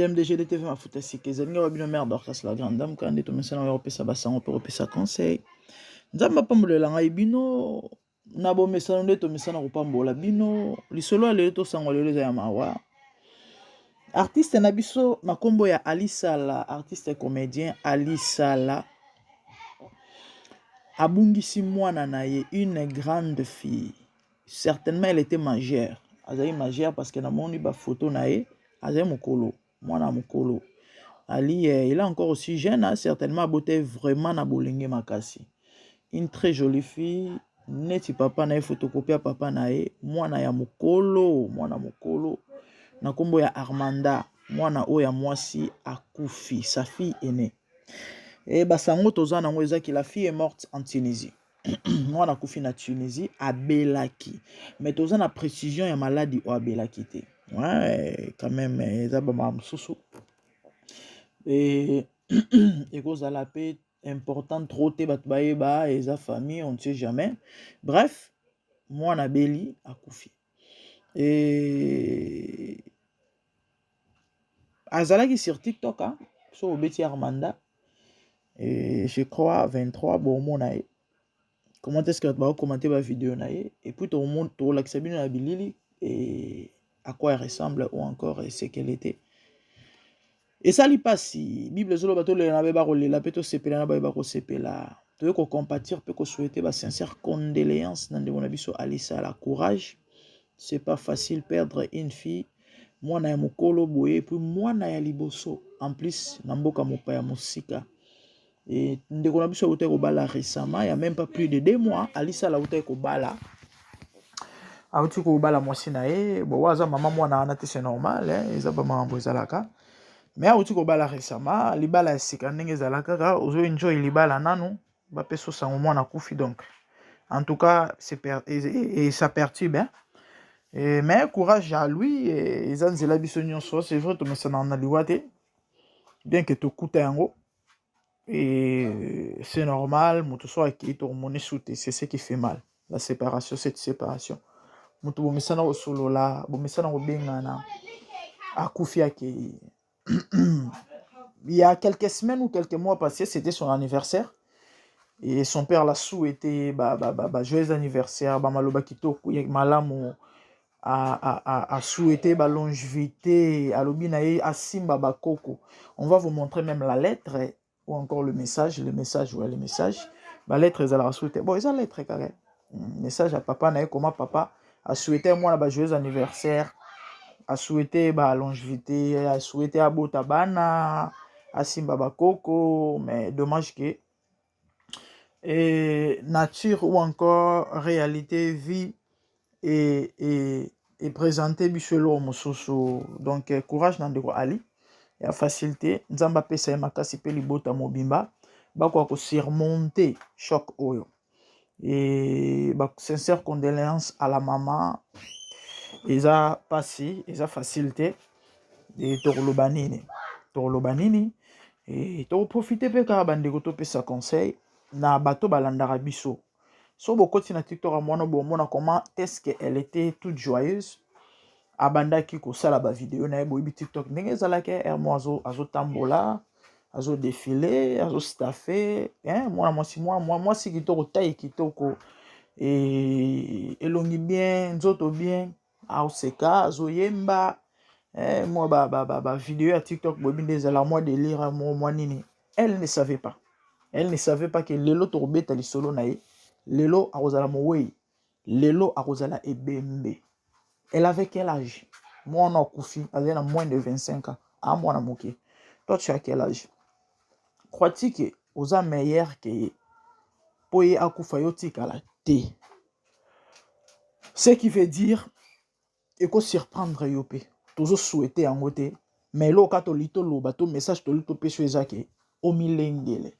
le MDG de TV mafuta sikeza ninga babino mère d'orchestre la grande dame quand to mesana wa pesa basango pe pesa conseil nzamba pambolela ngai bino na bo mesana nde to mesana ko pambola bino lisolo ale to sango lelo za ya mawa artiste na biso makombo ya Ali Sala artiste comédien Ali Sala abungisi mwana na ye une grande fille certainement elle était majeure azali majeure parce que na moni ba photo na ye azali mokolo mwana mokolo Ali il est encore aussi jeune hein, certainement aboté vraiment na bolenge makasi une très jolie fille neti papa na ye photocopie papa na ye mwana ya mokolo na kombo ya Armanda mwana oyo ya mwasi akufi sa fille aînée et basango toza nango ezaki la fille est morte en Tunisie mwana akufi na Tunisie abelaki mais toza na précision ya maladie o abelaki te ouais quand même eza ba mamsusu et ekozala pe important trop te bato bayeba eza famille on ne sait jamais bref mwana beli akufi et azalaki sur TikTok hein so obeti Armanda et je crois 23 bon mona ye comment est-ce que tu vas commenter ma vidéo na ye et puis tout le monde to la sabine na bilili et à quoi elle ressemble ou encore et ce qu'elle était et ça li passe bible zolo bato le na ba rolela peto sepela na ba ko sepela to ko compatir pe ko souhaiter ba sincère condoléances na ndeko na biso Ali Sala courage c'est pas facile perdre une fille mwana ya mokolo boye puis mwana ya liboso en plus na mboka mopaya mosika et ndeko na biso uta ko bala récemment il y a même pas plus de 2 mois Ali Sala uta ko bala auti ko bala mwasi na ye bo waza mama mwana ana te c'est normal hein eza ba mambo ezalaka mais auti ko bala récemment libala ya sika ndenge ezalaka ka ozo enjoy libala nanu ba peso sango mwana kufi donc en tout cas et ça perturbe hein et mais courage à lui et zanzela biso nyonso c'est vrai to mesana na liwate bien que to kuta yango et c'est normal mutu so aki to moni soute c'est ce qui fait mal la séparation cette séparation mutu bo mesana o solo la bo mesana ko bengana akufi aki il y a quelques semaines ou quelques mois passés c'était son anniversaire et son père l'a souhaité joyeux anniversaire ba maloba kitoko ya malamu à souhaiter la longévité à l'obinae à simba bakoko. On va vous montrer même la lettre ou encore le message ouais le message la lettre est à la souhaiter bon ils ont lettre carré message à papa nae comment papa a souhaité moi la joyeux anniversaire a souhaité la longévité a souhaité à botabana à simba bakoko mais dommage que et nature ou encore réalité vie et présenter bisolo mososo donc courage nandeko Ali ya facilité nzamba pesa ya makasi pe libota mobimba bako ko surmonter choc oyo et ba sincère condoléances à la maman eza passé eza facilité et torlobanini et to profiter pe ka bandeko to pesa conseil na bato balandaka biso so bokoti na TikTok à moi bomona comment est-ce qu'elle était toute joyeuse abandaki ko sala ba vidéo na boyibi TikTok ndenge ezalaka hermoiseau azo tambola azo défiler azo staffer hein moi si kitoko taille kitoko et elongi bien nzoto bien aoseka azo yemba moi ba vidéo à TikTok boyibi ndezala moi délire moi nini elle ne savait pas que lelo torbeta lisolo na ye lelo akozala mowe lelo akozala ebembe elle avait quel âge moi on a kufi elle a moins de 25 ans à moi na moké toi tu as quel âge crois-tu que oza meilleur que poye akufa yotika la té ce qui veut dire eko surprendre yopé toujours souhaiter en côté mais lo ka to lito lo bato message to lito peso ezake o milengele.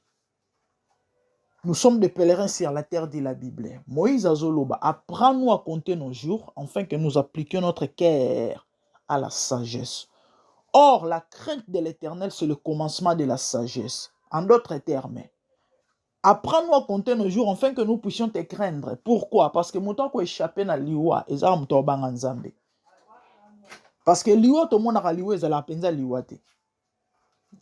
Nous sommes des pèlerins sur la terre, dit la Bible. Moïse Azoloba, apprends-nous à compter nos jours, afin que nous appliquions notre cœur à la sagesse. Or, la crainte de l'Éternel, c'est le commencement de la sagesse. En d'autres termes, apprends-nous à compter nos jours, afin que nous puissions te craindre. Pourquoi? Parce que mon temps qu'on échappé dans l'Iwa, et ça, on Parce que l'Iwa, tout le monde a l'Iwa, et ça la penza l'Iwa.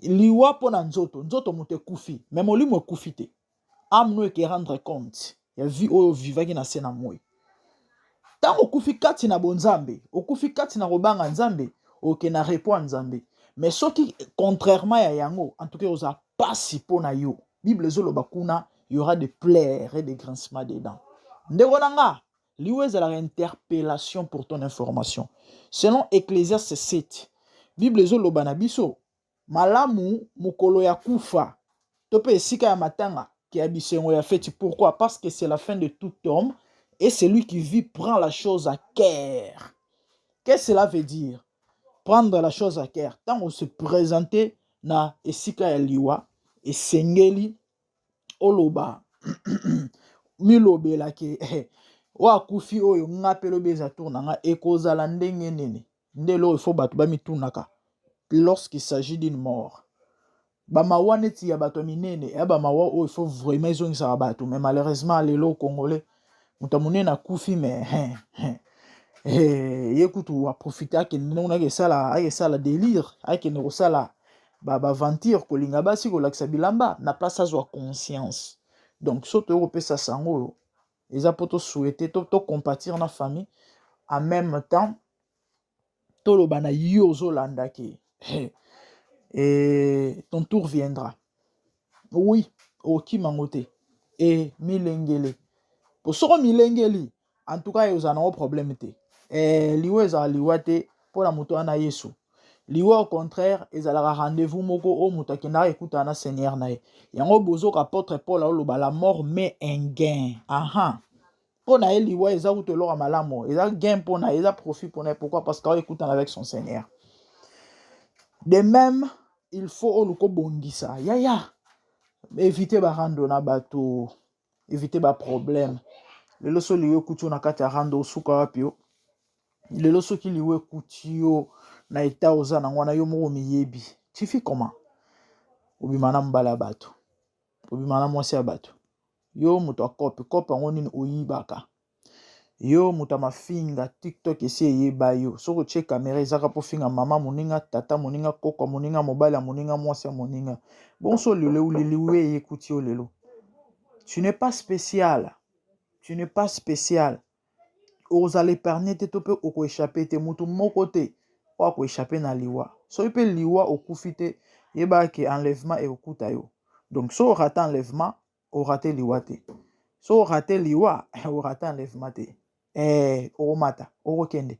liwa pona nzoto nzoto moto kufi mais molimo ekufi te ame no eke rendre compte ya vie oyo vivaki na se na moi ntango okufi kati na bonzambe okufi kati na kobanga nzambe oke na repos ya nzambe mais soki contrairement ya yango en tout cas oza pasi mpona yo bible ezoloba kuna y aura des pleurs et des grincements des dents ndeko na nga liwa ezalaka interpellation pour ton information selon Ecclésiaste 7 bible ezoloba na biso malamu mokolo ya kufa to pe esika ya matanga ki ya bisengo ya feti. Pourquoi? Parce que c'est la fin de tout homme et celui qui vit prend la chose à cœur. Qu'est-ce que cela veut dire? Prendre la chose à cœur. Tant on se présentait na esika ya liwa esengeli oloba milobela ke wa kufi oyo ngapelo beza tourna nga ekozala ndenge nene ndelo il faut bato ba mitunaka lorsqu'il s'agit d'une mort. Bamawa neti ya bato minene ya bamawa oyo il faut vraiment ezongisa bato mais malheureusement lelo congolais muta munene akufi mais ye kutu a profiter akende ndenge akesala délire akende kosala baventure kolinga basi kolakisa bilamba na place azwa conscience. Donc so toyokopesa sango oyo eza po tosouhaite to compatir na famille en même temps toloba na yo ozolanda ke et ton tour viendra. Oui, okimangote et milengele. Pour soko milengeli, en tout cas, ils ont un problème te. Liwa ezala liwa te pour la moto ana Yesu. Liwa au contraire, ils ont rendez-vous moko o moto kina écouta na Seigneur na ye. Yango bozo apôtre Paul aloba la mort met un gain. Aha. Pour na liwa eza utelo ka malamo, eza gain pour na, eza profit pour na. Pourquoi? Parce qu'il écoute avec son Seigneur. De même, il faut oluko bongisa. Ya. Éviter ba rando na bato, éviter ba problème. Lelo so liwe kutu na kati ya rando suka wapi yo. Lelo so ki liwe kutu yo na eta oza na ngwana yo moko miyebi. Tu fais comment? Obima na mbala bato. Obima na mwasi ya bato. Yo muto akope, kope ngo nini oyibaka. Yo muta mafinga TikTok esi eyeba yo. Soko che kamera ezaka po finga mama moninga, tata moninga, koko moninga, mobali moninga, mwasi moninga. Bon so liwe yekuti yo lelo. Tu n'es pas spécial. Tu n'es pas spécial. Oza l'épargner te tope oko échapper te mutu moko te. Oko échapper na liwa. So ipe liwa okufite yeba ke enlèvement e okuta yo. Donc so rate enlèvement, o rate liwa te. So rate liwa, o rate enlèvement te. Oromata, orokende.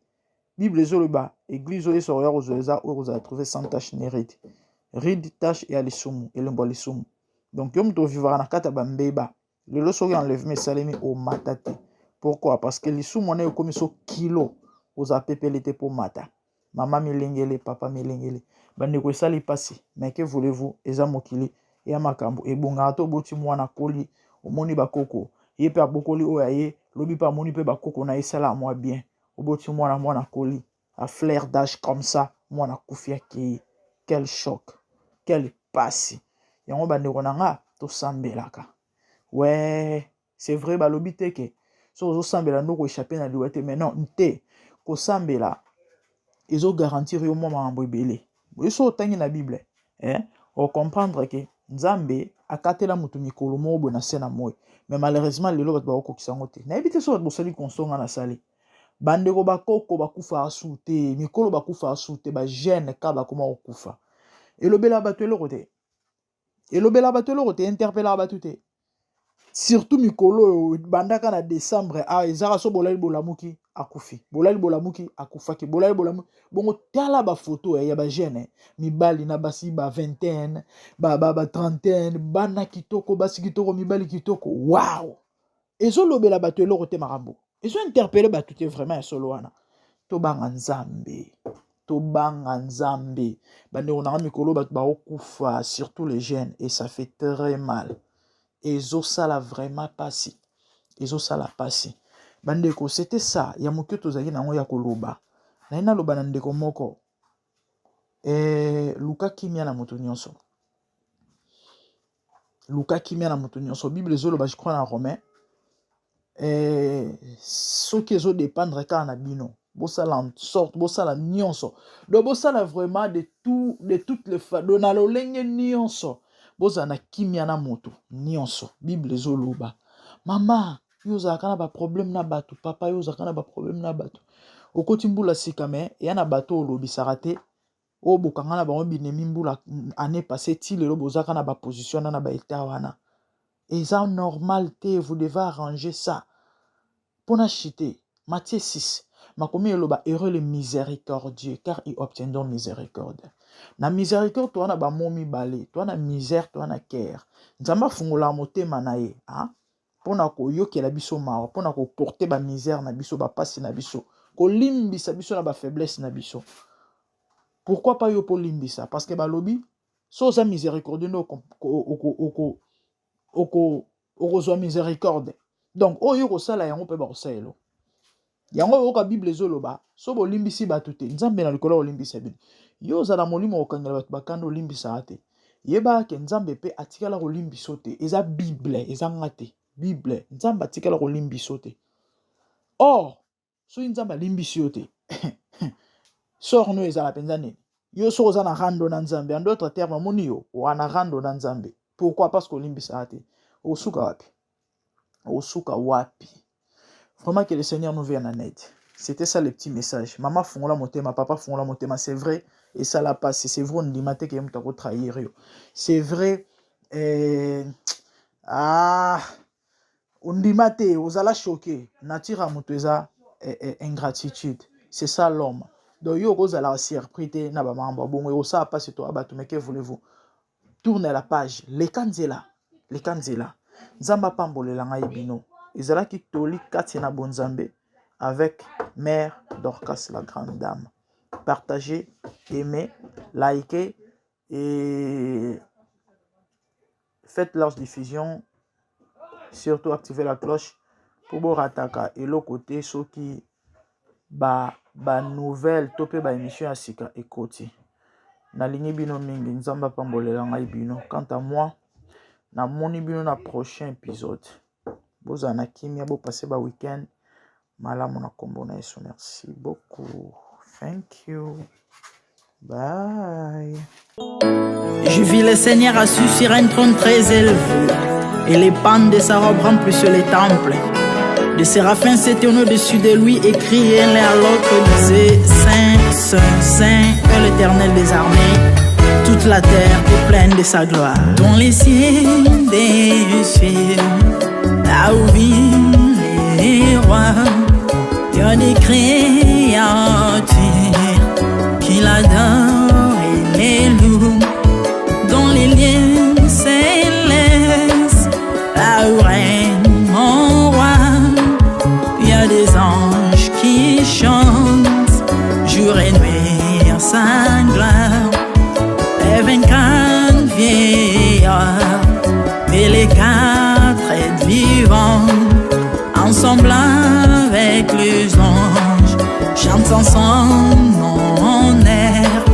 Bible ezoloba, église oyo soya kozoleza oyo kozala trouver sans tache ni ride. Ride tache et alisumu, elembo alisumu. Donc yo muto vivara na kata bambeba. Lelo soki enlèvement esalemi o mata te. Pourquoi? Parce que lisumu wana ekomi so kilo oza pepele te po mata. Mama milengele, papa milengele. Bandeko esali pasi, mais que voulez-vous? Eza mokili ya makambo ebonga to boti mwana koli omoni bakoko. Ye pe abokoli oya ye lobi pa moni pe bakoko na esala moi bien. Oboti mwana koli a flair d'âge comme ça, mwana kufia ki. Quel choc, quel pasi. Yango bandeko na nga to sambelaka. Ouais, c'est vrai balobi teke. So ozo sambela ndoko échapper na liwate mais non, nte ko sambela ezo garantir yo mwa mambo ebele. Boyeso otangi na Bible, o comprendre que Nzambe akatela mutu mikolo moko na se na moi. Mais malheureusement lelo bato bakokisa ngo te. Na ebite so bato bosali konsonga na sali. Bandeko bakoko bakufa asu te, mikolo bakufa asu te, ba jeune ka bakoma okufa. Elobela bato eloko te. Elobela bato eloko te, interpella bato te. Surtout mikolo bandaka na décembre ezaka so bolali bolamuki akufi. Bolali bolamuki akufaki. Bolali bolamuki. Bongo tala ba photo ya ba jeune mibali na basi ba vingtaine, ba trentaine, bana kitoko, basi kitoko, mibali kitoko. Wow! Ezo lobela bato eloko te makambo. Ezo interpeller bato te vraiment ya solo wana. Tobanga Nzambe. Tobanga Nzambe. Bandeko na mikolo bato ba okufa, surtout les jeunes, et ça fait très mal. Ezo sala vraiment pasi. Ezo sala pasi. Bandeko, c'était ça. Ya mokyo tozaki nango ya koloba. Na ina loba na ndeko moko. Luka kimia na moto nyonso. Luka kimia na moto nyonso. Bible ezo loba je crois na Romain. Soki ezo dépendre ka na bino. bosala en sorte, bosala nyonso. Donc bosala vraiment de toutes les fois. Donc na lolenge nyonso. Bosana kimia na moto nyonso. Bible ezoloba. Mama, yo zaka na ba problème na bato. Papa yo zaka na ba problème na bato. Okoti mbula sika me, ya na bato olobi sarate. O bokanga na bango binemi mbula année passée ti lelo bozaka na ba position na ba état wana. Et ça normal te, vous devez arranger ça. Pona chité, Matthieu 6. Makomi eloba heureux le miséricordieux car ils obtiendront miséricorde. Na miséricorde toi na ba momi balé, toi na misère toi na cœur. Nzamba fungola motema na ye, hein? Pona ko yokela biso maro, pona ko porter ba misère na biso ba pasi na biso, ko limbisa biso na ba faiblesse na biso. Pourquoi pas yo po limbisa? Parce que ba lobi so za miséricordieux no okozwa miséricorde. Donc oyo kosala yango pe ba kosala. Yango oka Bible ezoloba so bolimbisi bato te. Nzambe na likolo olimbisa bino. Yo zala molimo okangela bato bakando olimbisa te. Yeba ke Nzambe pe atikala kolimbiso te. Eza Bible, eza ngate. Bible, Nzambe atikala kolimbiso te. Or, so Nzambe alimbisi yo te. Sor no ezala penza nini. Yo so oza na rando na Nzambe. En d'autres termes, moni yo wana rando na Nzambe. Pourquoi? Parce que olimbisa te. Osuka wapi. Osuka wapi. Vraiment que le Seigneur nous vienne en aide. C'était ça le petit message. Maman fongola motema, papa fongola motema, c'est vrai. Et ça l'a passé. C'est vrai, on dit maté que y'aime trahir. C'est vrai. On dit maté, on a choqué. Nature à moteza ingratitude. C'est ça l'homme. Donc yo vous allez surpris na ba mamba bon yo ça passe toi ba mais que voulez-vous? Tournez la page. Les kanzela. Nzamba pambolela ngai bino. Ezalaki toli kati na bonzambe avec Mère Dorcas la grande dame. Partagez, aimez, likez et faites leur diffusion. Surtout activez la cloche pour vous rataka et l'autre côté ceux qui ba nouvelle topé ba émission asika ekoti. Na ligne bino mingi nzamba pambolela ngai bino. Quant à moi, na moni bino na prochain épisode. Bozana kimia bo passer ba week-end. Malamu na kombo na Yesu. Merci beaucoup. Thank you. Bye. Je vis le Seigneur assis sur un trône très élevé, et les pans de sa robe remplissent les temples. Les séraphins s'étaient au-dessus de lui et criaient l'un à l'autre, disaient Saint, Saint, Saint est l'Éternel des armées. Toute la terre est pleine de sa gloire. Dans les cieux des cieux, là où vivent les rois, il y a des créatures qui l'adorent et les louent. Dans les lieux célestes, là où règne mon roi, il y a des anges qui chantent jour et nuit en sa gloire. Les 24 vieillards et les 4 êtres vivants, ensemble avec les anges, chantent ensemble en air.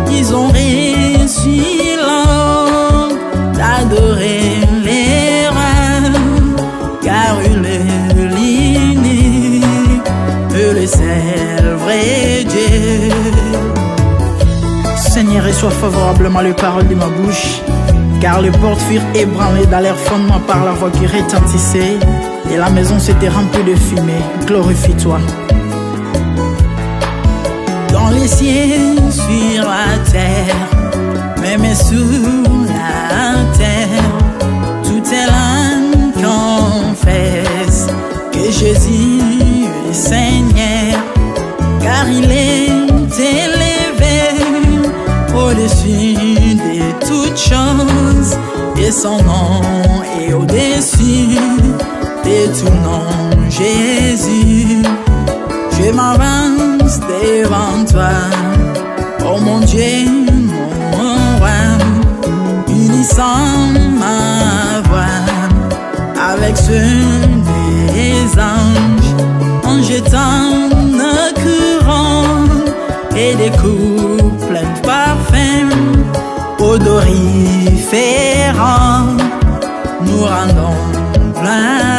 Ils ont réussi l'homme d'adorer les rois, car le l'unique, le seul vrai Dieu. Seigneur, reçois favorablement les paroles de ma bouche, car les portes furent ébranlées dans leur fondement par la voix qui retentissait, et la maison s'était remplie de fumée. Glorifie-toi. Dans les cieux, sur la terre, même sous la terre, toute langue confesse que Jésus est Seigneur, car il est élevé au-dessus de toutes choses, et son nom est au-dessus de tout nom. Jésus, je m'avance devant toi, oh mon Dieu, mon roi, unissant ma voix avec ceux des anges, en jetant un courant et des coups pleins de parfums odoriférants, nous rendons gloire.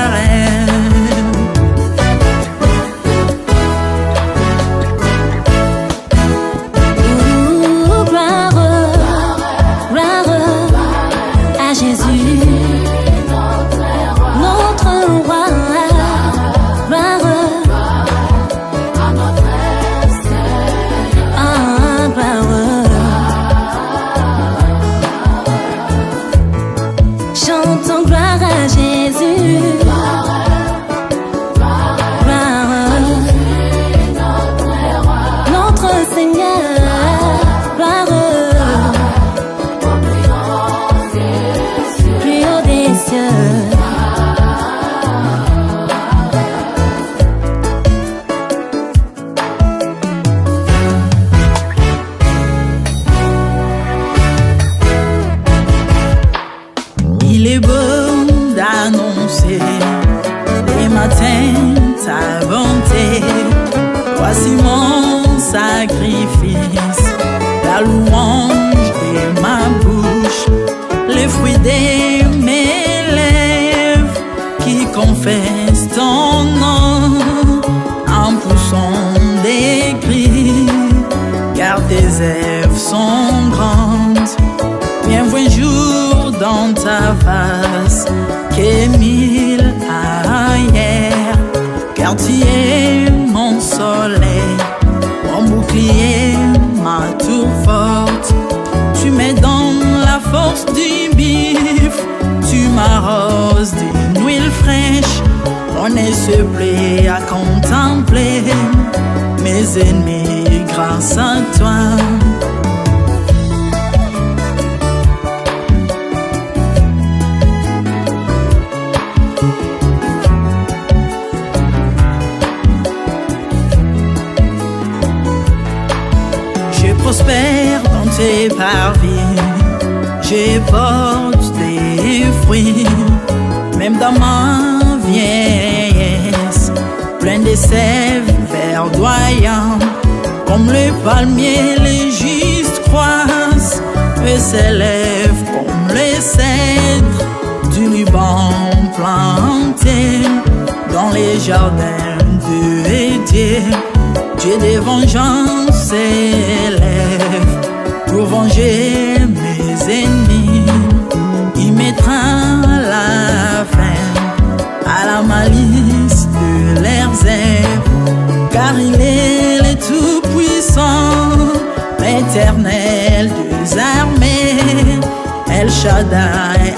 chantons gloire à Jésus. Notre Seigneur, gloire plus haut des cieux. Il est beau d'annoncer les matins ta bonté. Voici mon sacrifice, la louange de ma bouche, les fruits de mes lèvres qui confessent ton nom en poussant des cris, car tes œuvres sont grandes. Bienvenue jour dans ta face, que mille ailleurs, car tu es mon soleil, mon bouclier, ma tour forte. Tu me donnes la force du bif, tu m'arroses d'une huile fraîche. On se plaît à contempler mes ennemis grâce à toi. Je prospère dans tes parvis, je porte des fruits, même dans ma vieillesse, plein de sève verdoyant, comme le palmier les justes croissent, et s'élèvent comme les cèdres du Liban planté dans les jardins de Dieu. Dieu des vengeances s'élève pour venger mes ennemis. Il mettra la fin à la malice de leurs œuvres, car il est le Tout-Puissant, l'Éternel des armées, El Shaddai,